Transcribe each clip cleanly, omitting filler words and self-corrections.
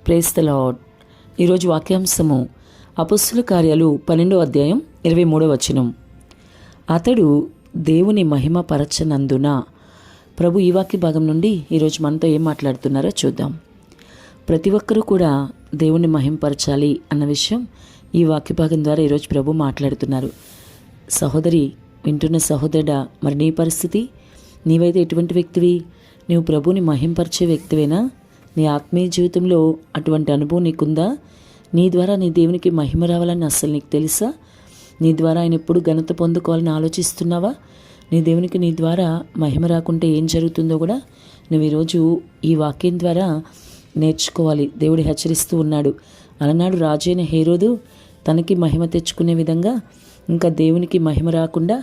Praise the lord. ఈరోజు వాక్యాంశము అపొస్తలుల కార్యాలు 12వ అధ్యాయం 23వ వచనం. అతడు దేవుని మహిమ పరచనందున. ప్రభు ఈ వాక్య భాగం నుండి ఈరోజు మనతో ఏం మాట్లాడుతున్నారో చూద్దాం. ప్రతి ఒక్కరూ కూడా దేవుని మహిమపరచాలి అన్న విషయం ఈ వాక్య భాగం ద్వారా ఈరోజు ప్రభు మాట్లాడుతున్నారు. సహోదరి, వింటున్న సహోదరుడా, మరి నీ పరిస్థితి? నీవైతే ఎటువంటి వ్యక్తివి? నీవు ప్రభుని మహింపరిచే వ్యక్తివేనా? నీ ఆత్మీయ జీవితంలో అటువంటి అనుభవం నీకుందా? నీ ద్వారా నీ దేవునికి మహిమ రావాలని అస్సలు నీకు తెలుసా? నీ ద్వారా ఆయన ఎప్పుడు ఘనత పొందుకోవాలని ఆలోచిస్తున్నావా? నీ దేవునికి నీ ద్వారా మహిమ రాకుంటే ఏం జరుగుతుందో కూడా నువ్వు ఈరోజు ఈ వాక్యం ద్వారా నేర్చుకోవాలి. దేవుడు హెచ్చరిస్తూ ఉన్నాడు. అలనాడు రాజు అయిన హేరోదు తనకి మహిమ తెచ్చుకునే విధంగా ఇంకా దేవునికి మహిమ రాకుండా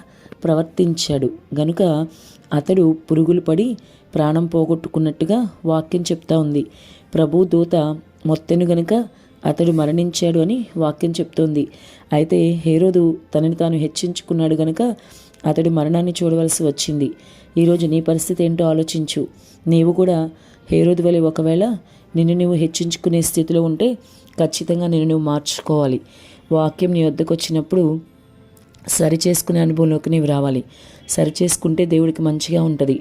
ప్రవర్తించాడు గనుక అతడు పురుగులు పడి ప్రాణం పోగొట్టుకున్నట్టుగా వాక్యం చెప్తా ఉంది. ప్రభు దూత మొత్తెను గనుక అతడు మరణించాడు అని వాక్యం చెప్తోంది. అయితే హేరోదు తనని తాను హెచ్చించుకున్నాడు గనుక అతడు మరణాన్ని చూడవలసి వచ్చింది. ఈరోజు నీ పరిస్థితి ఏంటో ఆలోచించు. నీవు కూడా హేరోదు వలె ఒకవేళ నిన్ను నువ్వు హెచ్చించుకునే స్థితిలో ఉంటే ఖచ్చితంగా నిన్ను నువ్వు మార్చుకోవాలి. వాక్యం నీ వద్దకు వచ్చినప్పుడు సరి చేసుకునే అనుభవంలోకి నీవు రావాలి. సరి చేసుకుంటే దేవుడికి మంచిగా ఉంటుంది.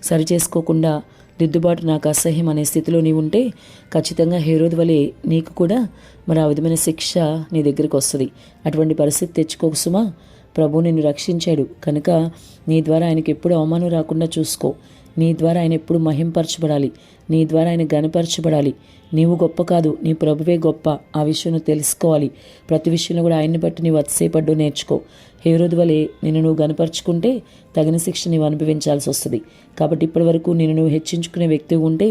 సరి చేసుకోకుండా దిద్దుబాటు నాకు అసహ్యం అనే స్థితిలో నీవు ఉంటే ఖచ్చితంగా హేరోదు వలె నీకు కూడా మరి ఆ విధమైన శిక్ష నీ దగ్గరికి వస్తుంది. అటువంటి పరిస్థితి తెచ్చుకోకు సుమా. ప్రభు నిన్ను రక్షించాడు కనుక నీ ద్వారా ఆయనకి ఎప్పుడు అవమానం రాకుండా చూసుకో. నీ ద్వారా ఆయన ఎప్పుడు మహింపరచబడాలి. నీ ద్వారా ఆయన గణపరచబడాలి. నీవు గొప్ప కాదు, నీ ప్రభువే గొప్ప. ఆ విషయం నువ్వు తెలుసుకోవాలి. ప్రతి విషయంలో కూడా ఆయన్ని బట్టి నీవు అతిశయపడ్డు నేర్చుకో. హేరోదు వలె నిన్ను నువ్వు గణపరుచుకుంటే తగిన శిక్ష నీవు అనుభవించాల్సి వస్తుంది. కాబట్టి ఇప్పటి వరకు నిన్ను నువ్వు హెచ్చించుకునే వ్యక్తి ఉంటే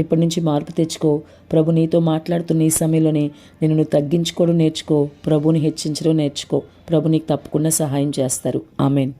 ఇప్పటి నుంచి మార్పు తెచ్చుకో. ప్రభు నీతో మాట్లాడుతున్న ఈ సమయంలోనే నిన్ను నువ్వు తగ్గించుకోవడం నేర్చుకో. ప్రభుని హెచ్చించడం నేర్చుకో. ప్రభు నీకు తప్పకుండా సహాయం చేస్తారు. ఆమెన్.